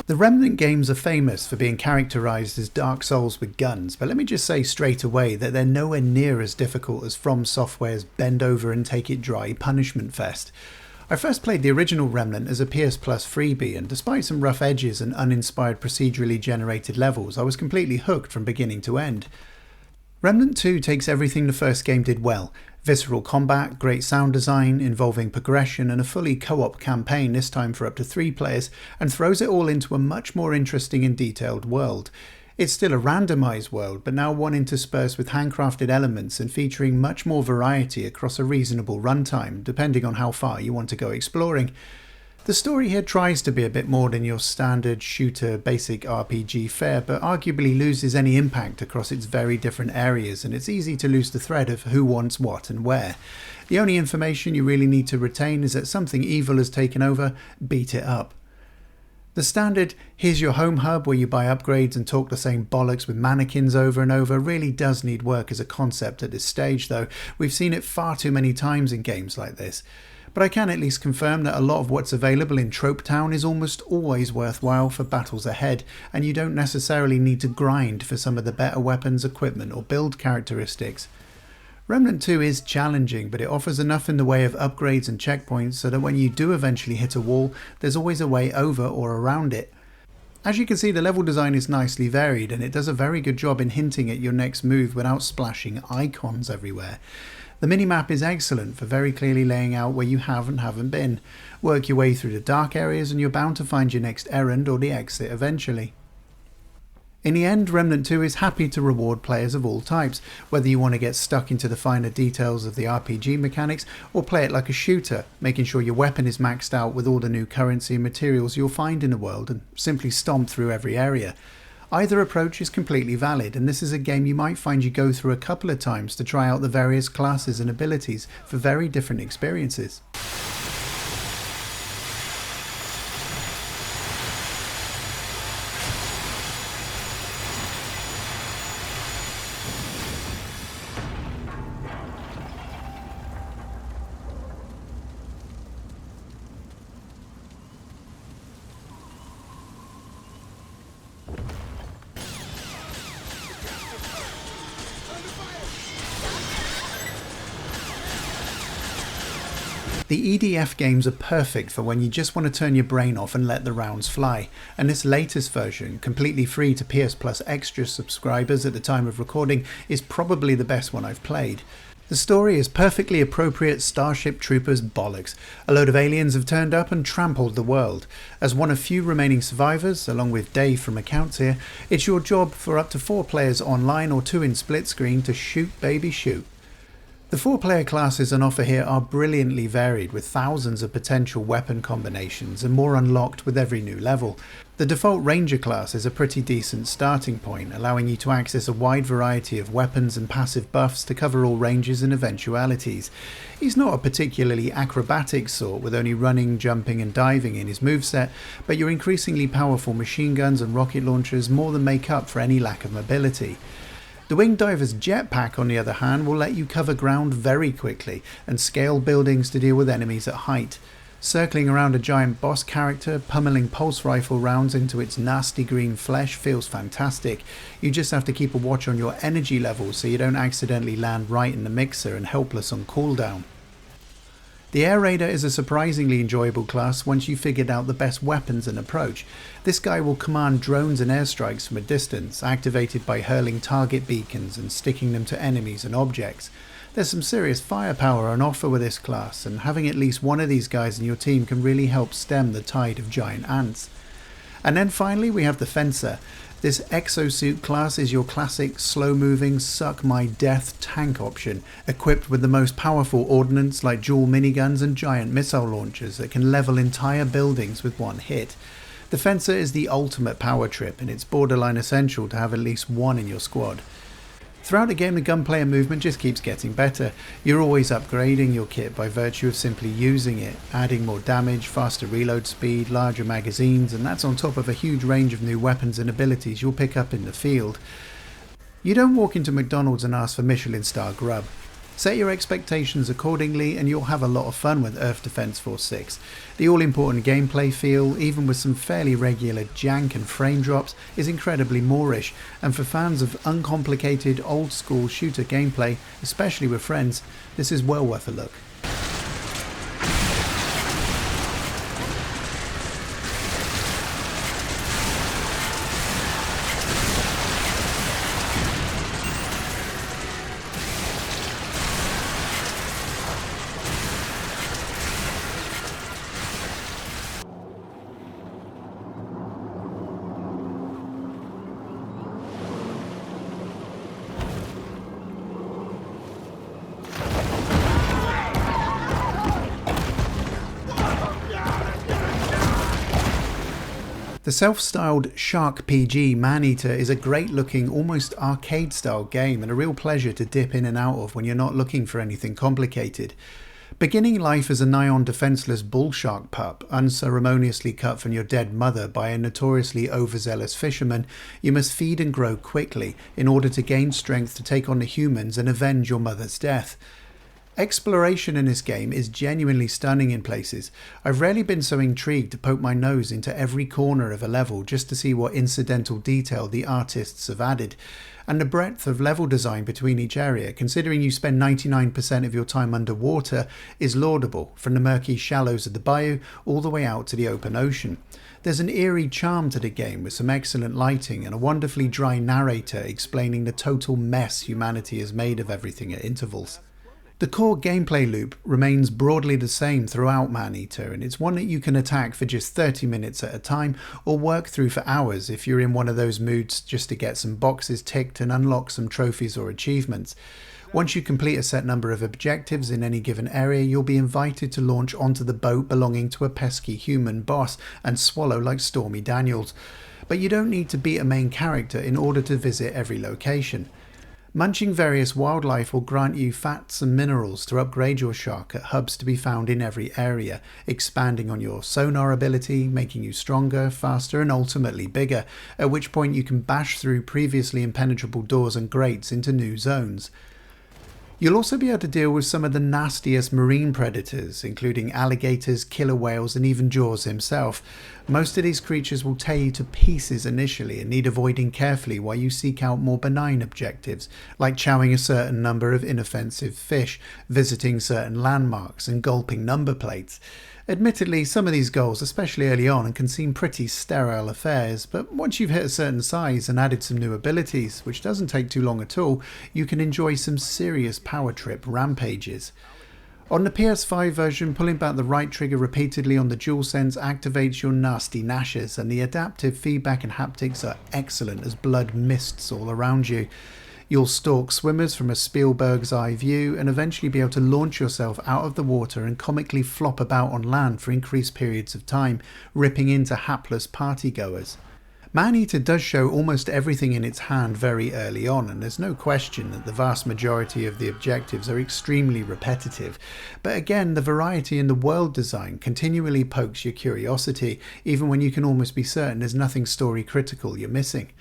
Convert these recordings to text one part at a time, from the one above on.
The Remnant games are famous for being characterised as Dark Souls with guns, but let me just say straight away that they're nowhere near as difficult as From Software's Bend Over and Take It Dry Punishment Fest. I first played the original Remnant as a PS Plus freebie, and despite some rough edges and uninspired procedurally generated levels, I was completely hooked from beginning to end. Remnant II takes everything the first game did well: visceral combat, great sound design, involving progression and a fully co-op campaign, this time for up to 3 players, and throws it all into a much more interesting and detailed world. It's still a randomised world, but now one interspersed with handcrafted elements and featuring much more variety across a reasonable runtime, depending on how far you want to go exploring. The story here tries to be a bit more than your standard shooter basic RPG fare, but arguably loses any impact across its very different areas, and it's easy to lose the thread of who wants what and where. The only information you really need to retain is that something evil has taken over, beat it up. The standard "here's your home hub where you buy upgrades and talk the same bollocks with mannequins over and over" really does need work as a concept at this stage, though. We've seen it far too many times in games like this. But I can at least confirm that a lot of what's available in Trope Town is almost always worthwhile for battles ahead, and you don't necessarily need to grind for some of the better weapons, equipment or build characteristics. Remnant 2 is challenging, but it offers enough in the way of upgrades and checkpoints so that when you do eventually hit a wall, there's always a way over or around it. As you can see, the level design is nicely varied, and it does a very good job in hinting at your next move without splashing icons everywhere. The minimap is excellent for very clearly laying out where you have and haven't been. Work your way through the dark areas and you're bound to find your next errand or the exit eventually. In the end, Remnant 2 is happy to reward players of all types, whether you want to get stuck into the finer details of the RPG mechanics or play it like a shooter, making sure your weapon is maxed out with all the new currency and materials you'll find in the world and simply stomp through every area. Either approach is completely valid, and this is a game you might find you go through a couple of times to try out the various classes and abilities for very different experiences. The EDF games are perfect for when you just want to turn your brain off and let the rounds fly, and this latest version, completely free to PS Plus Extra subscribers at the time of recording, is probably the best one I've played. The story is perfectly appropriate Starship Troopers bollocks. A load of aliens have turned up and trampled the world. As one of few remaining survivors, along with Dave from Accounts here, it's your job for up to 4 players online or 2 in split screen to shoot baby shoot. The 4-player classes on offer here are brilliantly varied, with thousands of potential weapon combinations and more unlocked with every new level. The default Ranger class is a pretty decent starting point, allowing you to access a wide variety of weapons and passive buffs to cover all ranges and eventualities. He's not a particularly acrobatic sort, with only running, jumping and diving in his moveset, but your increasingly powerful machine guns and rocket launchers more than make up for any lack of mobility. The Winged Diver's jetpack, on the other hand, will let you cover ground very quickly and scale buildings to deal with enemies at height. Circling around a giant boss character, pummeling pulse rifle rounds into its nasty green flesh feels fantastic. You just have to keep a watch on your energy levels so you don't accidentally land right in the mixer and helpless on cooldown. The Air Raider is a surprisingly enjoyable class once you've figured out the best weapons and approach. This guy will command drones and airstrikes from a distance, activated by hurling target beacons and sticking them to enemies and objects. There's some serious firepower on offer with this class, and having at least one of these guys in your team can really help stem the tide of giant ants. And then finally we have the Fencer. This exosuit class is your classic slow-moving, suck-my-death tank option, equipped with the most powerful ordnance like dual miniguns and giant missile launchers that can level entire buildings with one hit. The Fencer is the ultimate power trip, and it's borderline essential to have at least one in your squad. Throughout the game, the gunplay and movement just keeps getting better. You're always upgrading your kit by virtue of simply using it, adding more damage, faster reload speed, larger magazines, and that's on top of a huge range of new weapons and abilities you'll pick up in the field. You don't walk into McDonald's and ask for Michelin star grub. Set your expectations accordingly and you'll have a lot of fun with Earth Defense Force 6. The all-important gameplay feel, even with some fairly regular jank and frame drops, is incredibly Moorish, and for fans of uncomplicated old-school shooter gameplay, especially with friends, this is well worth a look. The self-styled Shark PG Maneater is a great looking, almost arcade style game and a real pleasure to dip in and out of when you're not looking for anything complicated. Beginning life as a nigh-on defenceless bull shark pup, unceremoniously cut from your dead mother by a notoriously overzealous fisherman, you must feed and grow quickly in order to gain strength to take on the humans and avenge your mother's death. Exploration in this game is genuinely stunning in places. I've rarely been so intrigued to poke my nose into every corner of a level just to see what incidental detail the artists have added. And the breadth of level design between each area, considering you spend 99% of your time underwater, is laudable, from the murky shallows of the bayou all the way out to the open ocean. There's an eerie charm to the game with some excellent lighting and a wonderfully dry narrator explaining the total mess humanity has made of everything at intervals. The core gameplay loop remains broadly the same throughout Maneater, and it's one that you can attack for just 30 minutes at a time or work through for hours if you're in one of those moods just to get some boxes ticked and unlock some trophies or achievements. Once you complete a set number of objectives in any given area, you'll be invited to launch onto the boat belonging to a pesky human boss and swallow like Stormy Daniels. But you don't need to be a main character in order to visit every location. Munching various wildlife will grant you fats and minerals to upgrade your shark at hubs to be found in every area, expanding on your sonar ability, making you stronger, faster and ultimately bigger, at which point you can bash through previously impenetrable doors and grates into new zones. You'll also be able to deal with some of the nastiest marine predators, including alligators, killer whales and even Jaws himself. Most of these creatures will tear you to pieces initially and need avoiding carefully while you seek out more benign objectives, like chowing a certain number of inoffensive fish, visiting certain landmarks and gulping number plates. Admittedly, some of these goals, especially early on, can seem pretty sterile affairs, but once you've hit a certain size and added some new abilities, which doesn't take too long at all, you can enjoy some serious power trip rampages. On the PS5 version, pulling back the right trigger repeatedly on the DualSense activates your nasty gnashers, and the adaptive feedback and haptics are excellent as blood mists all around you. You'll stalk swimmers from a Spielberg's eye view and eventually be able to launch yourself out of the water and comically flop about on land for increased periods of time, ripping into hapless partygoers. Maneater does show almost everything in its hand very early on, and there's no question that the vast majority of the objectives are extremely repetitive. But again, the variety in the world design continually pokes your curiosity, even when you can almost be certain there's nothing story critical you're missing.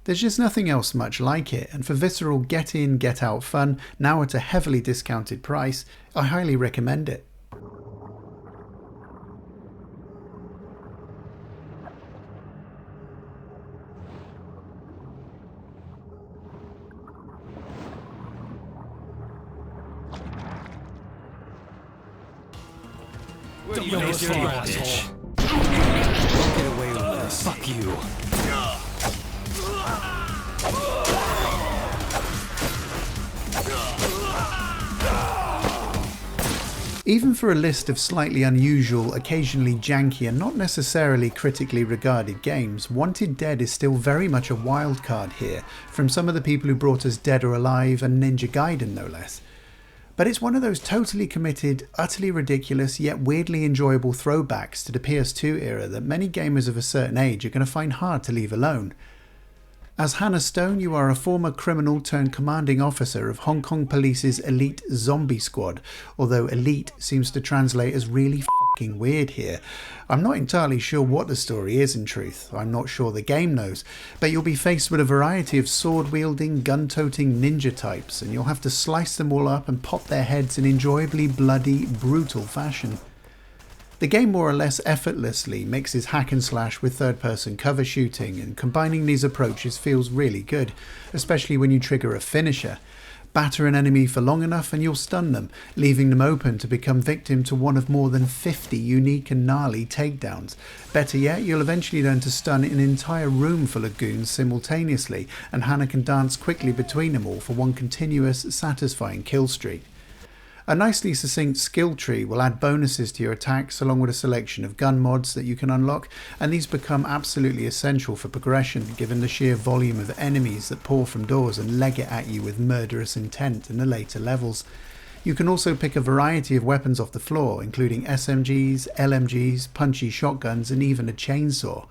There's just nothing else much like it, and for visceral get in, get out fun, now at a heavily discounted price, I highly recommend it. Don't you dirty bitch. Don't get away with this. Fuck you. Even for a list of slightly unusual, occasionally janky and not necessarily critically regarded games, Wanted Dead is still very much a wild card here, from some of the people who brought us Dead or Alive and Ninja Gaiden no less. But it's one of those totally committed, utterly ridiculous yet weirdly enjoyable throwbacks to the PS2 era that many gamers of a certain age are going to find hard to leave alone. As Hannah Stone, you are a former criminal turned commanding officer of Hong Kong Police's elite zombie squad, although elite seems to translate as really fucking weird here. I'm not entirely sure what the story is in truth. I'm not sure the game knows. But you'll be faced with a variety of sword-wielding, gun-toting ninja types, and you'll have to slice them all up and pop their heads in enjoyably bloody, brutal fashion. The game more or less effortlessly mixes hack and slash with third-person cover shooting, and combining these approaches feels really good, especially when you trigger a finisher. Batter an enemy for long enough and you'll stun them, leaving them open to become victim to one of more than 50 unique and gnarly takedowns. Better yet, you'll eventually learn to stun an entire room full of goons simultaneously, and Hannah can dance quickly between them all for one continuous, satisfying kill streak. A nicely succinct skill tree will add bonuses to your attacks along with a selection of gun mods that you can unlock, and these become absolutely essential for progression given the sheer volume of enemies that pour from doors and leg it at you with murderous intent in the later levels. You can also pick a variety of weapons off the floor, including SMGs, LMGs, punchy shotguns and even a chainsaw.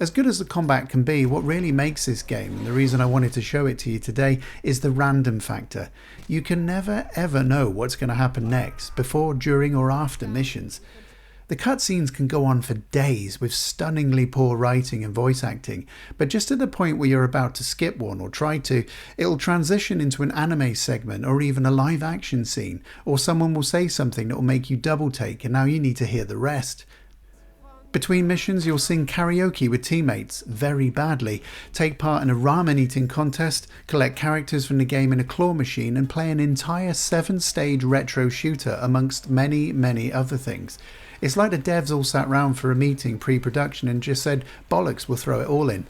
As good as the combat can be, what really makes this game, and the reason I wanted to show it to you today, is the random factor. You can never ever know what's going to happen next, before, during or after missions. The cutscenes can go on for days with stunningly poor writing and voice acting, but just at the point where you're about to skip one or try to, it'll transition into an anime segment or even a live action scene, or someone will say something that will make you double take and now you need to hear the rest. Between missions, you'll sing karaoke with teammates very badly, take part in a ramen eating contest, collect characters from the game in a claw machine, and play an entire 7-stage retro shooter amongst many, many other things. It's like the devs all sat round for a meeting pre-production and just said, bollocks, we'll throw it all in.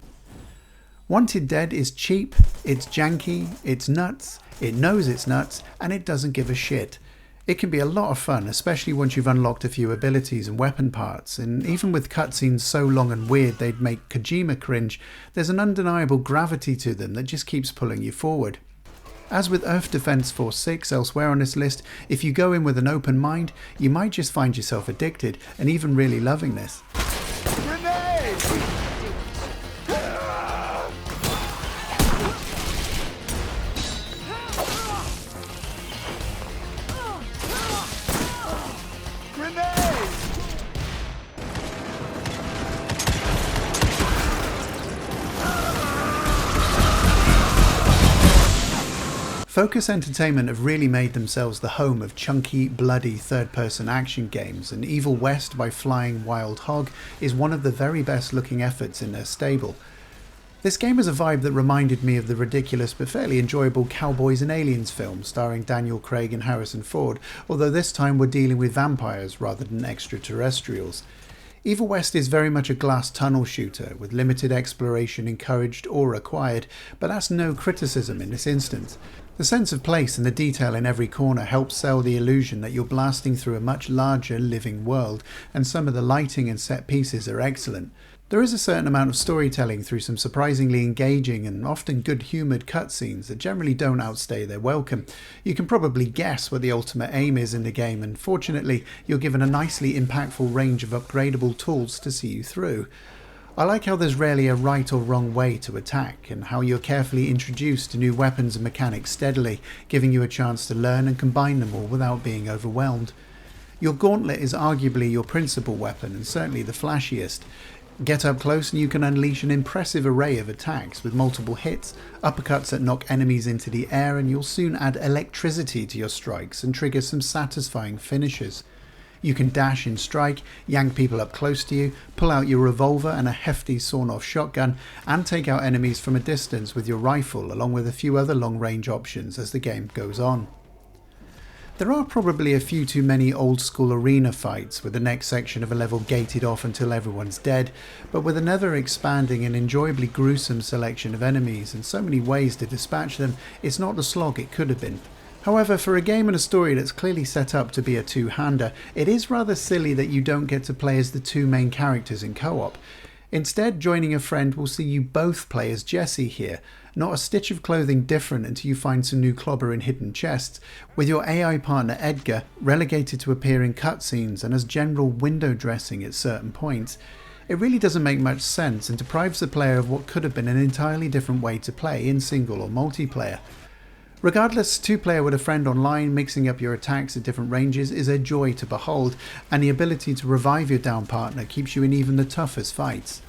Wanted Dead is cheap, it's janky, it's nuts, it knows it's nuts, and it doesn't give a shit. It can be a lot of fun, especially once you've unlocked a few abilities and weapon parts, and even with cutscenes so long and weird they'd make Kojima cringe, there's an undeniable gravity to them that just keeps pulling you forward. As with Earth Defense Force 6 elsewhere on this list, if you go in with an open mind, you might just find yourself addicted and even really loving this. Focus Entertainment have really made themselves the home of chunky, bloody third-person action games, and Evil West by Flying Wild Hog is one of the very best looking efforts in their stable. This game has a vibe that reminded me of the ridiculous but fairly enjoyable Cowboys and Aliens film starring Daniel Craig and Harrison Ford, although this time we're dealing with vampires rather than extraterrestrials. Evil West is very much a glass tunnel shooter, with limited exploration encouraged or required, but that's no criticism in this instance. The sense of place and the detail in every corner helps sell the illusion that you're blasting through a much larger living world, and some of the lighting and set pieces are excellent. There is a certain amount of storytelling through some surprisingly engaging and often good-humoured cutscenes that generally don't outstay their welcome. You can probably guess what the ultimate aim is in the game, and fortunately you're given a nicely impactful range of upgradable tools to see you through. I like how there's rarely a right or wrong way to attack, and how you're carefully introduced to new weapons and mechanics steadily, giving you a chance to learn and combine them all without being overwhelmed. Your gauntlet is arguably your principal weapon, and certainly the flashiest. Get up close and you can unleash an impressive array of attacks with multiple hits, uppercuts that knock enemies into the air, and you'll soon add electricity to your strikes and trigger some satisfying finishes. You can dash and strike, yank people up close to you, pull out your revolver and a hefty sawn-off shotgun, and take out enemies from a distance with your rifle, along with a few other long-range options as the game goes on. There are probably a few too many old-school arena fights, with the next section of a level gated off until everyone's dead, but with an ever-expanding and enjoyably gruesome selection of enemies and so many ways to dispatch them, it's not the slog it could have been. However, for a game and a story that's clearly set up to be a two-hander, it is rather silly that you don't get to play as the two main characters in co-op. Instead, joining a friend will see you both play as Jesse here, not a stitch of clothing different until you find some new clobber in hidden chests, with your AI partner Edgar relegated to appear in cutscenes and as general window dressing at certain points. It really doesn't make much sense and deprives the player of what could have been an entirely different way to play in single or multiplayer. Regardless, 2-player with a friend online, mixing up your attacks at different ranges is a joy to behold, and the ability to revive your down partner keeps you in even the toughest fights.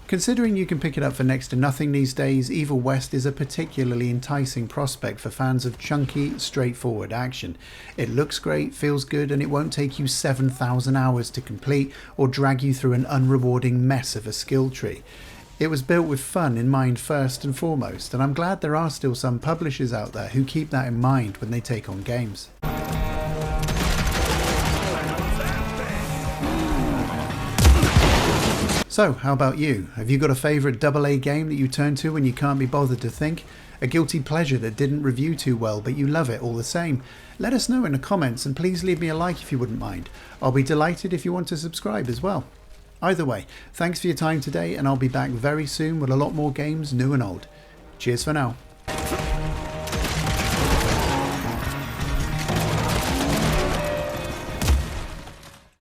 Considering you can pick it up for next to nothing these days, Evil West is a particularly enticing prospect for fans of chunky, straightforward action. It looks great, feels good, and it won't take you 7,000 hours to complete or drag you through an unrewarding mess of a skill tree. It was built with fun in mind first and foremost, and I'm glad there are still some publishers out there who keep that in mind when they take on games. So, how about you? Have you got a favourite AA game that you turn to when you can't be bothered to think? A guilty pleasure that didn't review too well but you love it all the same? Let us know in the comments, and please leave me a like if you wouldn't mind. I'll be delighted if you want to subscribe as well. Either way, thanks for your time today, and I'll be back very soon with a lot more games, new and old. Cheers for now.